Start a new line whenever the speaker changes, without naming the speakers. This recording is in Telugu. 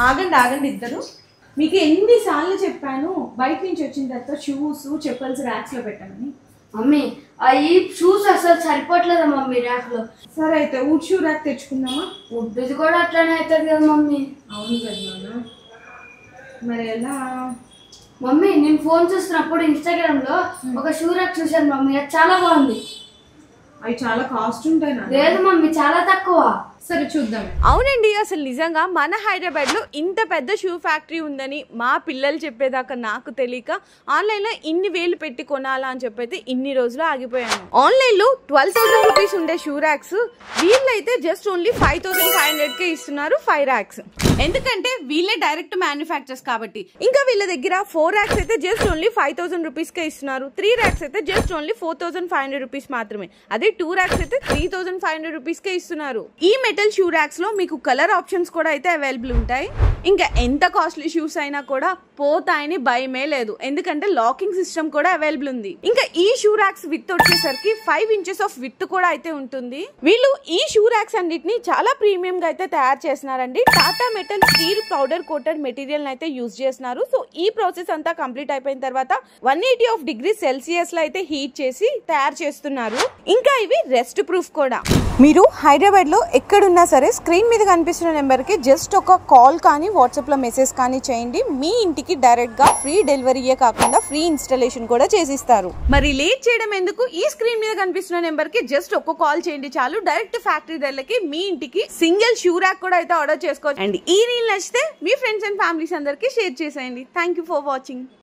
ఆగండి ఆగండి ఇద్దరు. మీకు ఎన్నిసార్లు చెప్పాను బయట నుంచి వచ్చిన తర్వాత షూస్ చెప్పల్స్ ర్యాక్స్ లో పెట్టమని.
మమ్మీ అవి షూస్ అసలు సరిపోవట్లేదా మమ్మీ ర్యాక్ లో.
సరే అయితే వుడ్ షూ ర్యాక్ తెచ్చుకుందామా?
వుడ్ది కూడా అట్లానే అవుతుంది కదా మమ్మీ.
అవును కదా, మరి ఎలా?
మమ్మీ నేను ఫోన్ చూస్తున్నప్పుడు ఇన్స్టాగ్రామ్ లో ఒక షూ ర్యాక్ చూశాను మమ్మీ, అది చాలా బాగుంది.
అవి చాలా కాస్ట్ ఉంటాయి.
లేదు మమ్మీ, చాలా తక్కువ.
సరే చూద్దాం.
అవునండి, అసలు నిజంగా మన హైదరాబాద్లో ఇంత పెద్ద షూ ఫ్యాక్టరీ ఉందని మా పిల్లలు చెప్పేదాకా నాకు తెలియక ఆన్లైన్లో ఇన్ని వేలు పెట్టి కొనాలా అని చెప్పైతే ఇన్ని రోజులు ఆగిపోయాను. ఆన్లైన్లో 12,000 రూపీస్ ఉండే షూ ర్యాక్స్ వీళ్ళైతే జస్ట్ ఓన్లీ 5,500కే ఇస్తున్నారు 5 ర్యాక్స్. ఎందుకంటే వీళ్ళే డైరెక్ట్ మ్యానుఫ్యాక్చర్స్ కాబట్టి. ఇంకా వీళ్ళ దగ్గర 4 ర్యాక్స్ అయితే జస్ట్ ఓన్లీ 5,000 రూపీస్కే ఇస్తున్నారు. 3 ర్యాక్స్ అయితే జస్ట్ ఓన్లీ 4,500 రూపీస్ మాత్రమే. అదే 2 ర్యాక్స్ అయితే 3,500 రూపీస్కే ఇస్తున్నారు. ఈ మెటల్ షూ ర్యాక్స్ లో మీకు కలర్ ఆప్షన్స్ కూడా అయితే అవైలబుల్ ఉంటాయి. ఇంకా ఎంత కాస్ట్లీ షూస్ అయినా కూడా పోతాయని భయమే లేదు, ఎందుకంటే లాకింగ్ సిస్టమ్ కూడా అవైలబుల్ ఉంది. ఇంకా ఈ షూ ర్యాక్స్ విత్ వచ్చేసరికి 5 ఇంచెస్ ఆఫ్ విత్ కూడా అయితే ఉంటుంది. వీళ్ళు ఈ షూ ర్యాక్స్ అన్నిటిని చాలా ప్రీమియం గా అయితే తయారు చేస్తున్నారండి. Tata metal steel powder coated material అయితే యూజ్ చేస్తున్నారు. సో ఈ ప్రాసెస్ అంతా కంప్లీట్ అయిపోయిన తర్వాత 180 డిగ్రీ సెల్సియస్ లో అయితే హీట్ చేసి తయారు చేస్తున్నారు. ఇంకా ఇవి రెస్ట్ ప్రూఫ్ కూడా. మీరు హైదరాబాద్ లో ఎక్కడున్నా సరే స్క్రీన్ మీద కనిపిస్తున్న నెంబర్ కి జస్ట్ ఒక కాల్ కానీ వాట్సాప్ లో మెసేజ్ కానీ చేయండి. మీ ఇంటికి డైరెక్ట్ గా ఫ్రీ డెలివరీయే కాకుండా ఫ్రీ ఇన్స్టాలేషన్ కూడా చేసిస్తారు. మరి లేట్ చేయడం ఎందుకు, ఈ స్క్రీన్ మీద కనిపిస్తున్న నెంబర్ కి జస్ట్ ఒక కాల్ చేయండి చాలు. డైరెక్ట్ ఫ్యాక్టరీ ధరలకి మీ ఇంటికి సింగిల్ షూ ర్యాక్ కూడా అయితే ఆర్డర్ చేసుకోవచ్చు. అండ్ ఈ రీల్ నచ్చితే మీ ఫ్రెండ్స్ అండ్ ఫ్యామిలీస్ అందరికి షేర్ చేసేయండి. Thank you for watching.